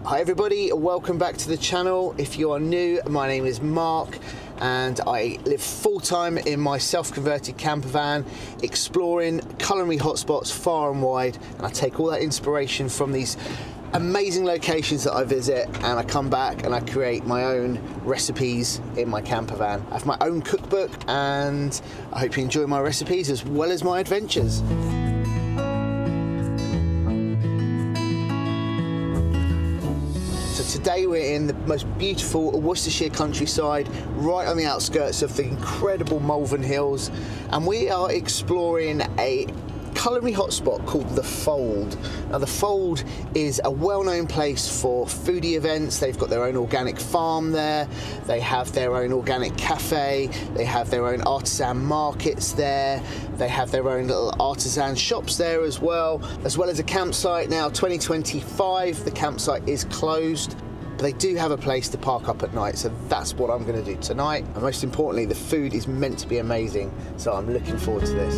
Hi everybody, welcome back to the channel. If you are new, my name is Mark and I live full-time in my self-converted camper van, exploring culinary hotspots far and wide, and I take all that inspiration from these amazing locations that I visit and I come back and I create my own recipes in my camper van. I have my own cookbook and I hope you enjoy my recipes as well as my adventures. Today we're in the most beautiful Worcestershire countryside, right on the outskirts of the incredible Malvern Hills, and we are exploring a culinary hotspot called the Fold. Now the Fold is a well-known place for foodie events. They've got their own organic farm there, they have their own organic cafe, they have their own artisan markets there, they have their own little artisan shops there as well as a campsite. Now 2025, the campsite is closed, but they do have a place to park up at night, so that's what I'm going to do tonight. And most importantly, the food is meant to be amazing, so I'm looking forward to this.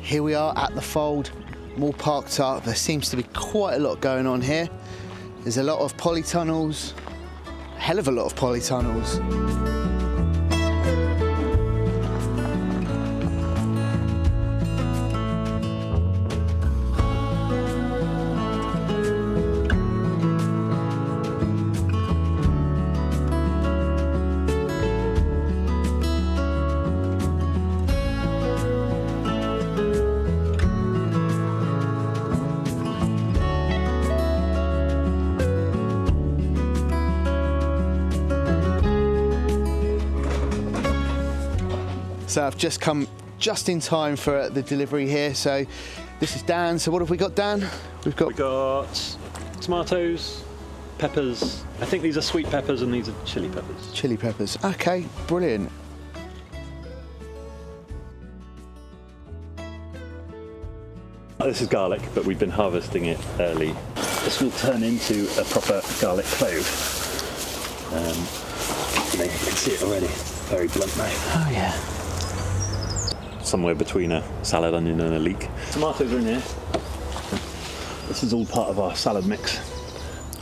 Here we are at the Fold. I'm all parked up. There seems to be quite a lot going on here. There's a lot of polytunnels, a hell of a lot of polytunnels. So I've just come just in time for the delivery here. So this is Dan. So what have we got, Dan? We've got tomatoes, peppers. I think these are sweet peppers and these are chili peppers. Chili peppers. Okay, brilliant. This is garlic, but we've been harvesting it early. This will turn into a proper garlic clove. You can see it already. Very blunt knife. Oh yeah. Somewhere between a salad onion and a leek. Tomatoes are in here. This is all part of our salad mix.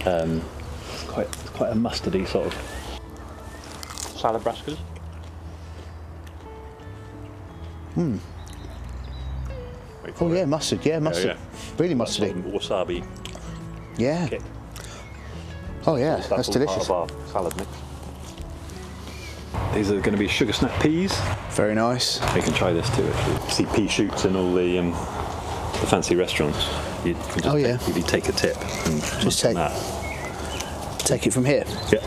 It's quite a mustardy sort of salad brassicas. Oh yeah, mustard. Yeah, mustard. Yeah. Really mustardy. Wasabi. Yeah. Kick. Oh yeah, that's all delicious. part of our salad mix. These are going to be sugar snap peas. Very nice. You can try this too, actually. You see pea shoots in all the fancy restaurants. You can just really take a tip and just take it from here. Yeah.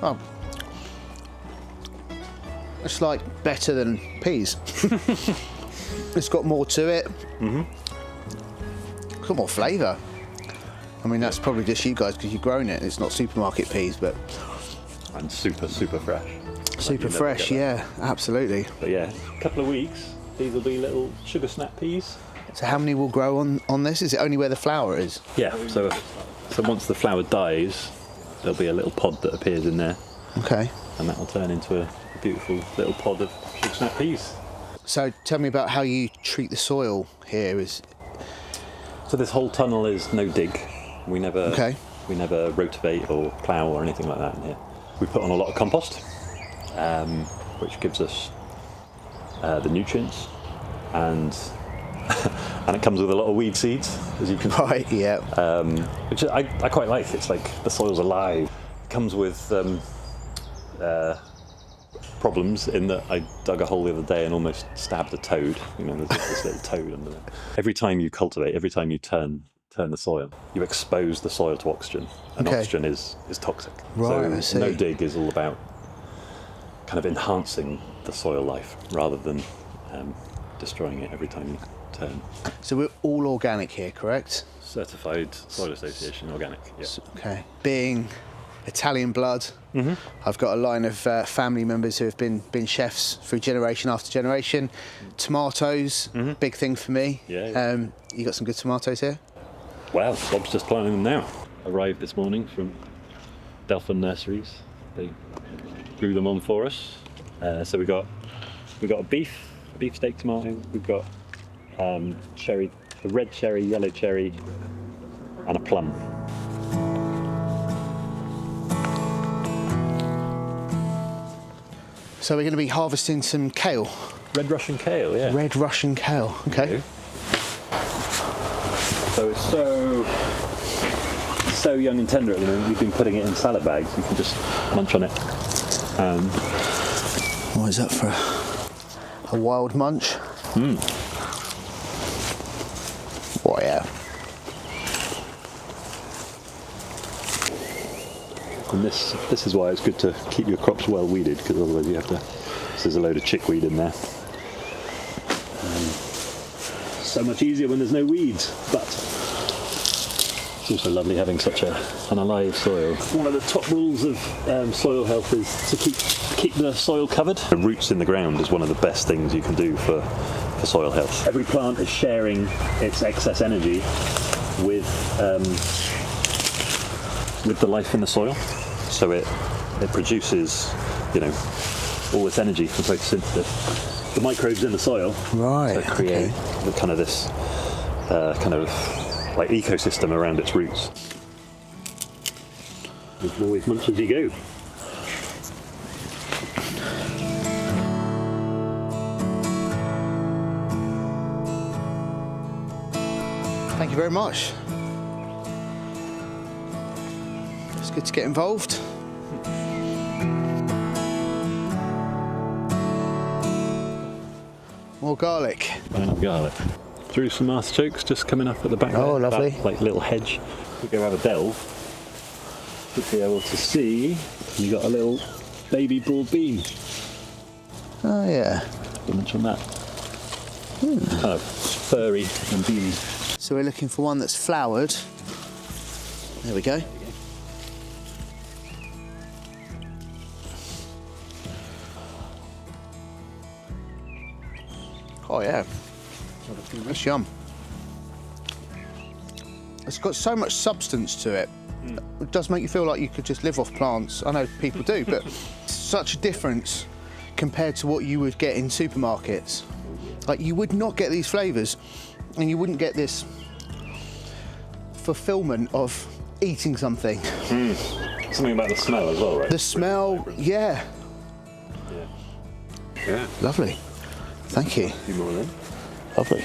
Oh, it's like better than peas. It's got more to it. It's got more flavour. I mean, that's probably just you guys because you've grown it. It's not supermarket peas, but... And super fresh. Super fresh, yeah, absolutely. But yeah, a couple of weeks, these will be little sugar snap peas. So how many will grow on this? Is it only where the flower is? Yeah, so once the flower dies, there'll be a little pod that appears in there. Okay. And that will turn into a beautiful little pod of sugar snap peas. So tell me about how you treat the soil here. So this whole tunnel is no dig. We never rotivate or plough or anything like that in here. We put on a lot of compost, which gives us the nutrients, and and it comes with a lot of weed seeds, as you can see. Right, yeah. Which I quite like. It's like the soil's alive. It comes with problems in that I dug a hole the other day and almost stabbed a toad. You know, there's this little toad under there. Every time you cultivate, every time you turn the soil, you expose the soil to oxygen, and oxygen is toxic. Right, so no dig is all about kind of enhancing the soil life rather than destroying it every time you turn. So we're all organic here, correct? Certified Soil Association organic. Yeah. Okay. Being Italian blood, I've got a line of family members who have been chefs through generation after generation. Tomatoes, big thing for me. Yeah. You got some good tomatoes here? Wow, Bob's just planting them now. Arrived this morning from Delphin Nurseries. They grew them on for us. So we got a beef steak tomato. We've got cherry, a red cherry, yellow cherry, and a plum. So we're going to be harvesting some kale. Red Russian kale, yeah. Red Russian kale, okay. So it's so young and tender at the moment. We've been putting it in salad bags. You can just munch on it. What is that for? A wild munch? Oh yeah. And this is why it's good to keep your crops well weeded, because otherwise you have to. There's a load of chickweed in there. So much easier when there's no weeds, but it's also lovely having such an alive soil. One of the top rules of soil health is to keep the soil covered. The roots in the ground is one of the best things you can do for soil health. Every plant is sharing its excess energy with the life in the soil, so it produces, all its energy from photosynthesis. The microbes in the soil, right, to create the kind of this like ecosystem around its roots. You can always munch as you go. Thank you very much. It's good to get involved. More garlic. Garlic. Through some artichokes just coming up at the back. Oh, there, lovely. That, like little hedge. We go have a delve. Should be able to see you got a little baby broad bean. Oh yeah. Don't mention that. Kind of furry and beany. So we're looking for one that's floured. There we go. Oh yeah, that's yum. It's got so much substance to it. It does make you feel like you could just live off plants. I know people do, but it's such a difference compared to what you would get in supermarkets. Like, you would not get these flavours, and you wouldn't get this fulfilment of eating something. Something about the smell as well, right? The smell, yeah. Yeah. Lovely. Thank you. A few more then. Lovely.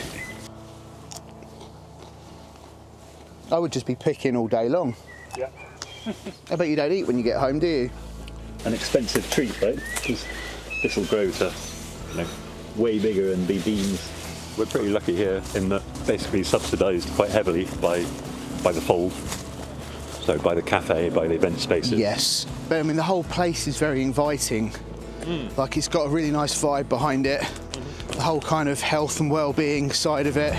I would just be picking all day long. Yeah. I bet you don't eat when you get home, do you? An expensive treat, right? Because this will grow to, way bigger and be beans. We're pretty lucky here in that basically subsidised quite heavily by the Fold. So by the cafe, by the event spaces. Yes. But I mean, the whole place is very inviting. Like, it's got a really nice vibe behind it. The whole kind of health and well-being side of it.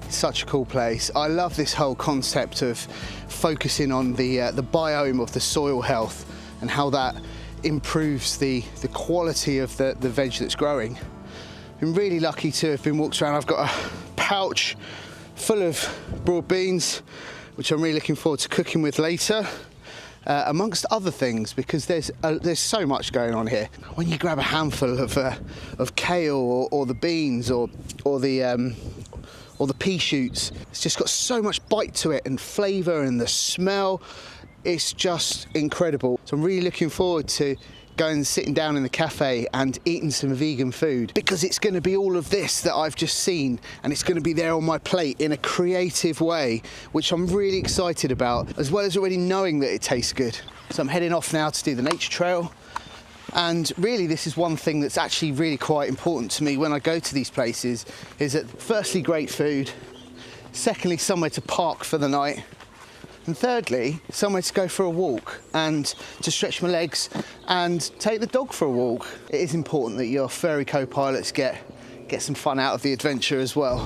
It's such a cool place. I love this whole concept of focusing on the biome of the soil health and how that improves the quality of the veg that's growing. Been really lucky to have been walked around. I've got a pouch full of broad beans, which I'm really looking forward to cooking with later, amongst other things, because there's so much going on here. When you grab a handful of kale or the beans or the pea shoots, it's just got so much bite to it and flavour, and the smell, it's just incredible. So I'm really looking forward to going and sitting down in the cafe and eating some vegan food, because it's going to be all of this that I've just seen, and it's going to be there on my plate in a creative way, which I'm really excited about, as well as already knowing that it tastes good. So I'm heading off now to do the nature trail, and really this is one thing that's actually really quite important to me when I go to these places, is that firstly, great food, secondly, somewhere to park for the night, and thirdly, somewhere to go for a walk and to stretch my legs and take the dog for a walk. It is important that your furry co-pilots get some fun out of the adventure as well.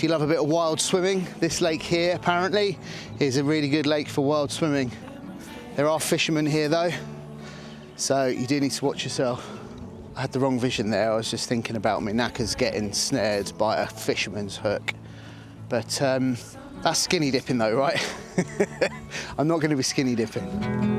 you love a bit of wild swimming, this lake here apparently is a really good lake for wild swimming. There are fishermen here though, so you do need to watch yourself. I had the wrong vision there. I was just thinking about my knackers getting snared by a fisherman's hook. But that's skinny dipping though, right? I'm not going to be skinny dipping.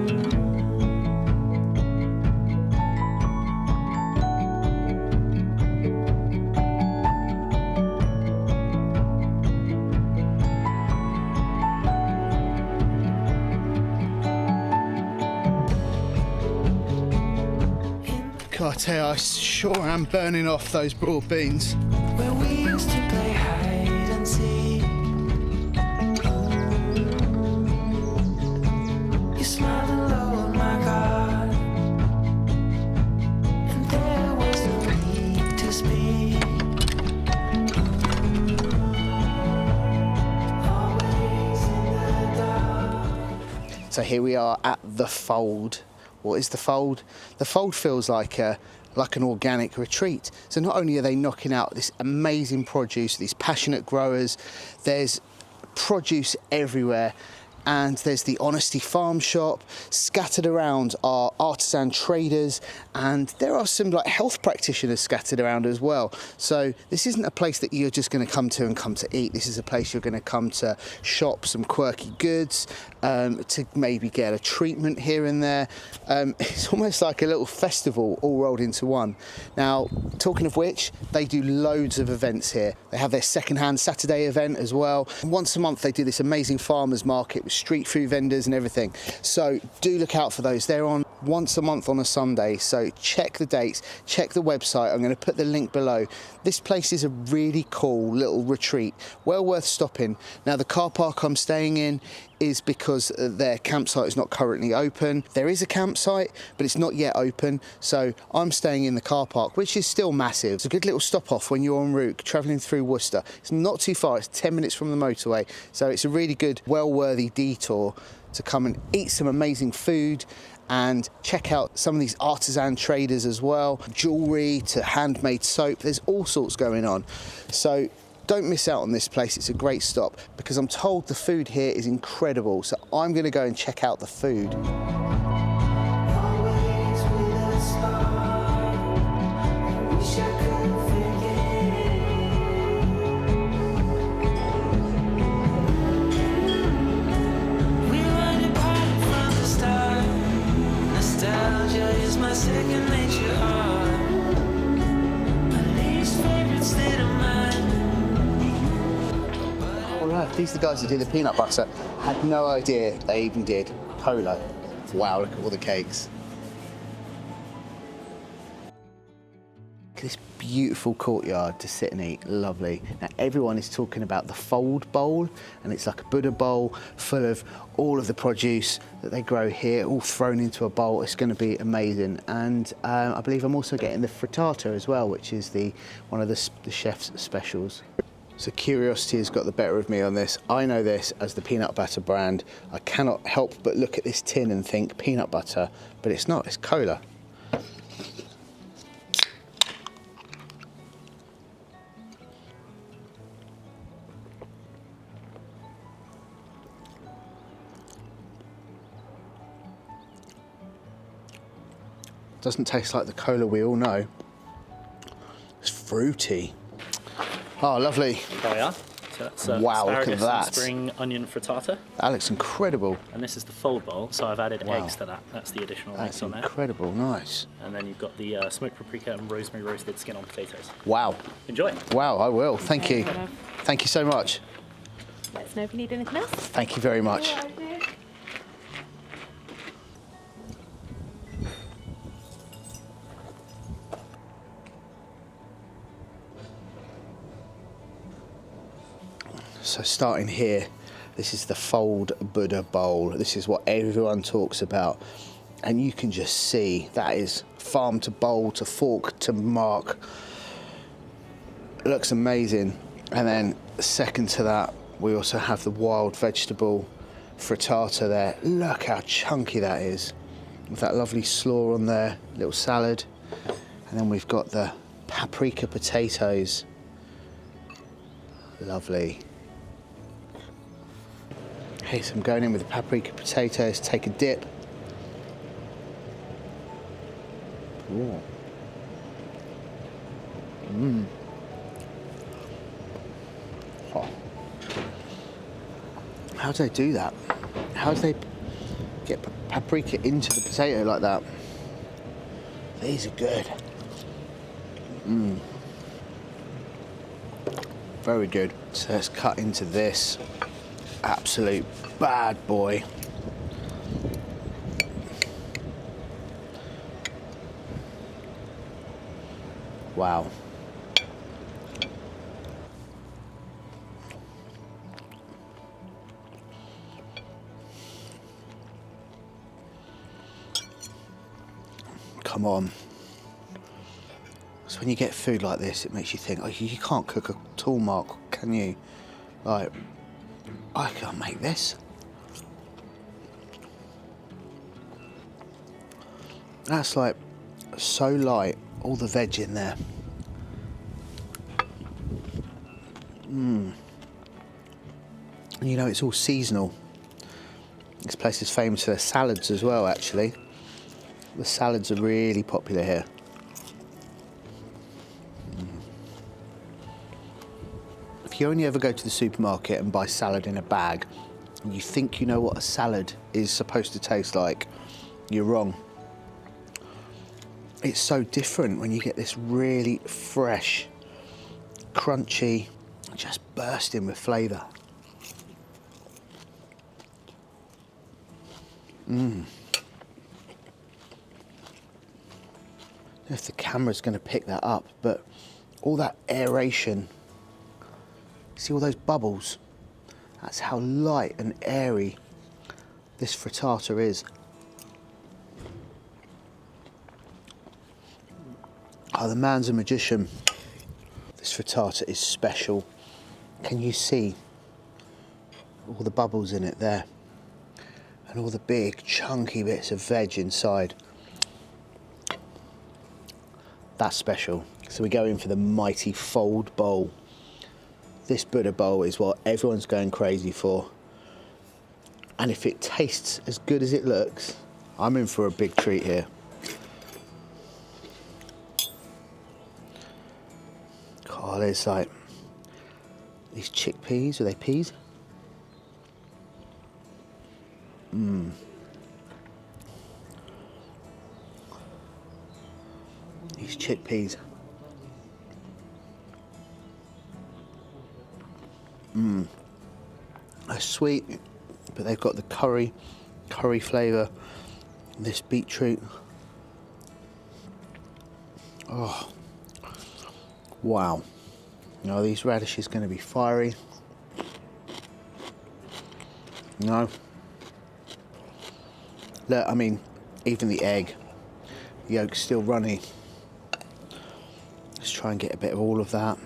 God, I tell you, I sure am burning off those broad beans. Where we used to play hide and seek. You smiled hello, oh my God, and there was no need to speak. Always in the dark. So here we are at the Fold. What is the Fold? The Fold feels like an organic retreat. So not only are they knocking out this amazing produce, these passionate growers, there's produce everywhere, and there's the Honesty Farm shop. Scattered around are artisan traders, and there are some like health practitioners scattered around as well. So this isn't a place that you're just going to come to eat. This is a place you're going to come to shop some quirky goods, to maybe get a treatment here and there. It's almost like a little festival all rolled into one. Now, talking of which, they do loads of events here. They have their secondhand Saturday event as well. Once a month they do this amazing farmers market with street food vendors and everything. So do look out for those. They're on once a month on a Sunday. So check the dates, check the website. I'm going to put the link below. This place is a really cool little retreat, well worth stopping. Now the car park I'm staying in is because their campsite is not currently open. There is a campsite, but it's not yet open. So I'm staying in the car park, which is still massive. It's a good little stop off when you're en route traveling through Worcester. It's not too far, it's 10 minutes from the motorway. So it's a really good, well-worthy detour to come and eat some amazing food and check out some of these artisan traders as well. Jewelry to handmade soap, there's all sorts going on. So don't miss out on this place, it's a great stop, because I'm told the food here is incredible, so I'm going to go and check out the food. Always with a spark. I wish I could forget. We were apart from the start. Nostalgia is my second nature. My least favorite state of mind. These are the guys that do the peanut butter. Had no idea they even did cola. Wow, look at all the cakes. Look at this beautiful courtyard to sit and eat, lovely. Now everyone is talking about the Fold bowl, and it's like a budha bowl full of all of the produce that they grow here, all thrown into a bowl. It's going to be amazing. And I believe I'm also getting the frittata as well, which is one of the chef's specials. So curiosity has got the better of me on this. I know this as the peanut butter brand. I cannot help but look at this tin and think peanut butter, but it's not, it's cola. Doesn't taste like the cola we all know. It's fruity. Oh, lovely. There we are. So that's wow, look at asparagus that. and spring onion frittata. That looks incredible. And this is the Fold bowl, so I've added Wow. eggs to that. That's the additional That's eggs on there. incredible, nice. And then you've got the smoked paprika and rosemary roasted skin on potatoes. Wow. Enjoy. Wow, I will. Thank you. Thank you so much. Let us know if you need anything else. Thank you very much. So starting here, this is the Fold Budha bowl. This is what everyone talks about. And you can just see that is farm to bowl to fork to mark. It looks amazing. And then second to that, we also have the wild vegetable frittata there. Look how chunky that is. With that lovely slaw on there, little salad. And then we've got the paprika potatoes. Lovely. Okay, so I'm going in with the paprika potatoes, take a dip. Ooh. Oh. How do they do that? How do they get paprika into the potato like that? These are good. Very good. So let's cut into this absolute bad boy. Wow. Come on. So when you get food like this, it makes you think, oh, you can't cook at all, Mark, can you? Like, I can't make this. That's like so light, all the veg in there. And you know, it's all seasonal. This place is famous for their salads as well, actually. The salads are really popular here. If you only ever go to the supermarket and buy salad in a bag, and you think you know what a salad is supposed to taste like, you're wrong. It's so different when you get this really fresh, crunchy, just bursting with flavour. If the camera's going to pick that up, but all that aeration, see all those bubbles? That's how light and airy this frittata is. Oh, the man's a magician. This frittata is special. Can you see all the bubbles in it there? And all the big chunky bits of veg inside. That's special. So we go in for the mighty Fold bowl. This budha bowl is what everyone's going crazy for. And if it tastes as good as it looks, I'm in for a big treat here. Oh, there's like these chickpeas. Are they peas? These chickpeas. They're sweet, but they've got the curry flavour. This beetroot. Oh, wow. No, these radishes going to be fiery. No. Look, I mean, even the egg, the yolk's still runny. Let's try and get a bit of all of that.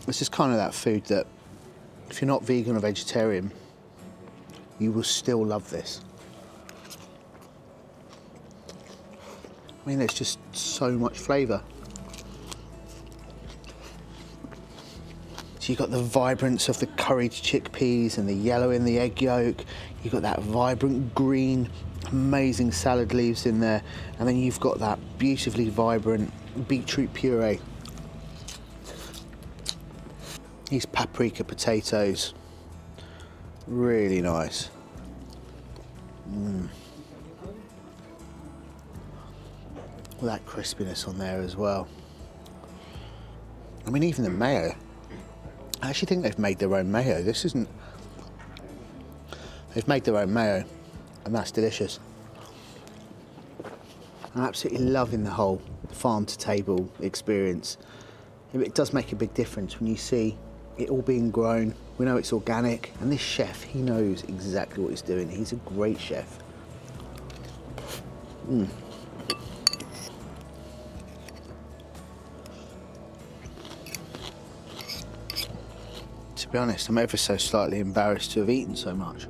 This is kind of that food that, if you're not vegan or vegetarian, you will still love this. I mean, there's just so much flavour. So you've got the vibrance of the curried chickpeas and the yellow in the egg yolk. You've got that vibrant green, amazing salad leaves in there. And then you've got that beautifully vibrant beetroot puree. These paprika potatoes, really nice. All that crispiness on there as well. I mean, even the mayo. I actually think they've made their own mayo. This isn't... They've made their own mayo, and that's delicious. I'm absolutely loving the whole farm-to-table experience. It does make a big difference when you see it all being grown. We know it's organic, and this chef, he knows exactly what he's doing. He's a great chef. To be honest, I'm ever so slightly embarrassed to have eaten so much.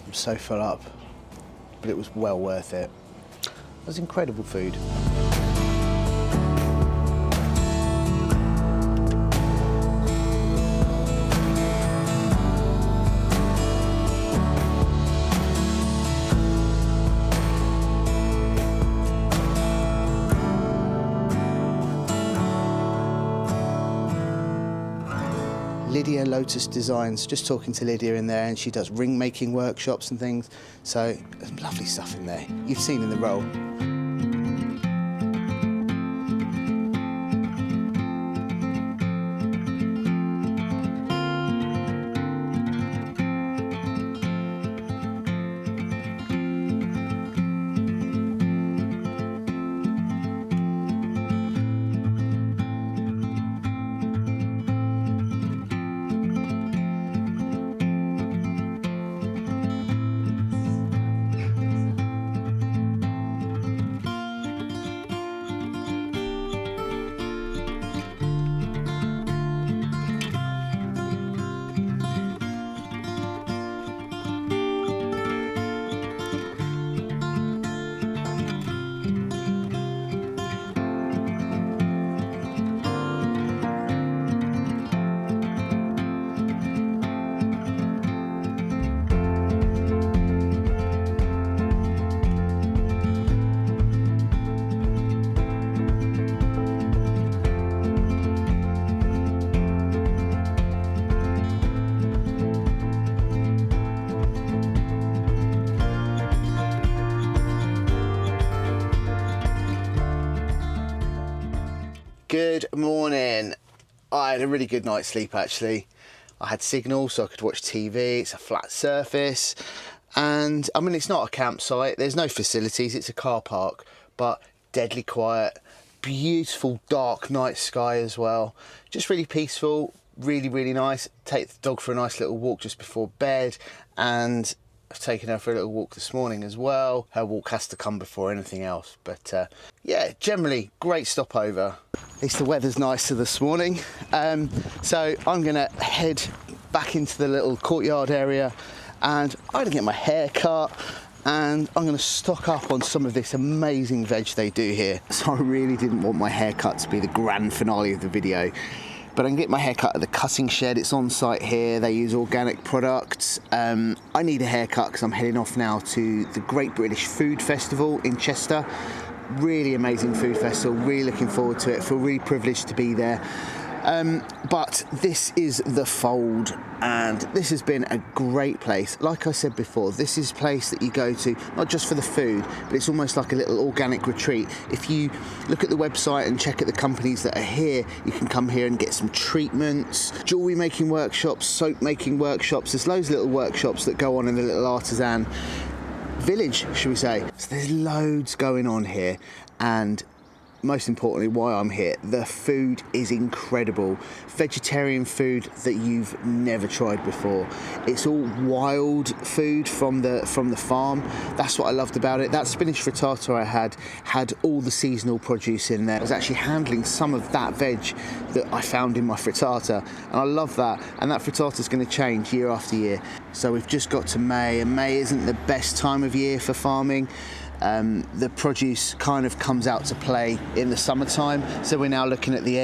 I'm so full up, but it was well worth it. It was incredible food. Lydia Lotus Designs, just talking to Lydia in there, and she does ring making workshops and things, so there's lovely stuff in there. You've seen in the roll. Good morning. I had a really good night's sleep actually. I had signal so I could watch TV, it's a flat surface, and I mean it's not a campsite, there's no facilities, it's a car park, but deadly quiet, beautiful dark night sky as well, just really peaceful, really nice. Take the dog for a nice little walk just before bed, and I've taken her for a little walk this morning as well. Her walk has to come before anything else, but yeah, generally great stopover. At least the weather's nicer this morning. So I'm gonna head back into the little courtyard area, and I'm gonna get my hair cut, and I'm gonna stock up on some of this amazing veg they do here. So I really didn't want my haircut to be the grand finale of the video, but I can get my haircut at the cutting shed. It's on site here. They use organic products. I need a haircut because I'm heading off now to the Great British Food Festival in Chester. Really amazing food festival. Really looking forward to it. Feel really privileged to be there. But this is the Fold, and this has been a great place. Like I said before, this is a place that you go to not just for the food, but it's almost like a little organic retreat. If you look at the website and check at the companies that are here, you can come here and get some treatments, jewellery making workshops, soap making workshops. There's loads of little workshops that go on in the little artisan village, should we say. So there's loads going on here, and most importantly, why I'm here, the food is incredible. Vegetarian food that you've never tried before. It's all wild food from the farm. That's what I loved about it. That spinach frittata I had all the seasonal produce in there. I was actually handling some of that veg that I found in my frittata, and I love that. And that frittata is going to change year after year. So we've just got to May, and May isn't the best time of year for farming. The produce kind of comes out to play in the summertime, so we're now looking at the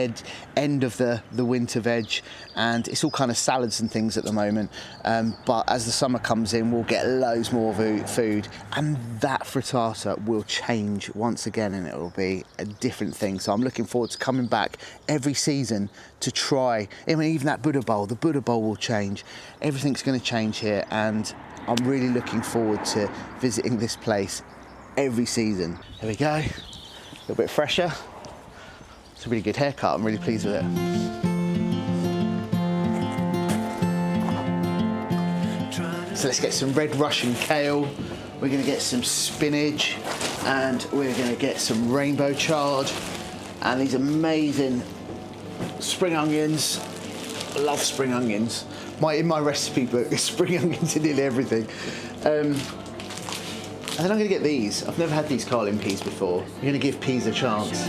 end of the winter veg, and it's all kind of salads and things at the moment, but as the summer comes in we'll get loads more food, and that frittata will change once again, and it will be a different thing. So I'm looking forward to coming back every season to try. I mean, even that the Budha bowl will change. Everything's going to change here, and I'm really looking forward to visiting this place every season. There we go, a little bit fresher. It's a really good haircut, I'm really pleased with it. So let's get some red Russian kale, we're going to get some spinach, and we're going to get some rainbow chard, and these amazing spring onions. I love spring onions. In my recipe book, spring onions in nearly everything. And then I'm going to get these. I've never had these Carlin peas before. I'm going to give peas a chance.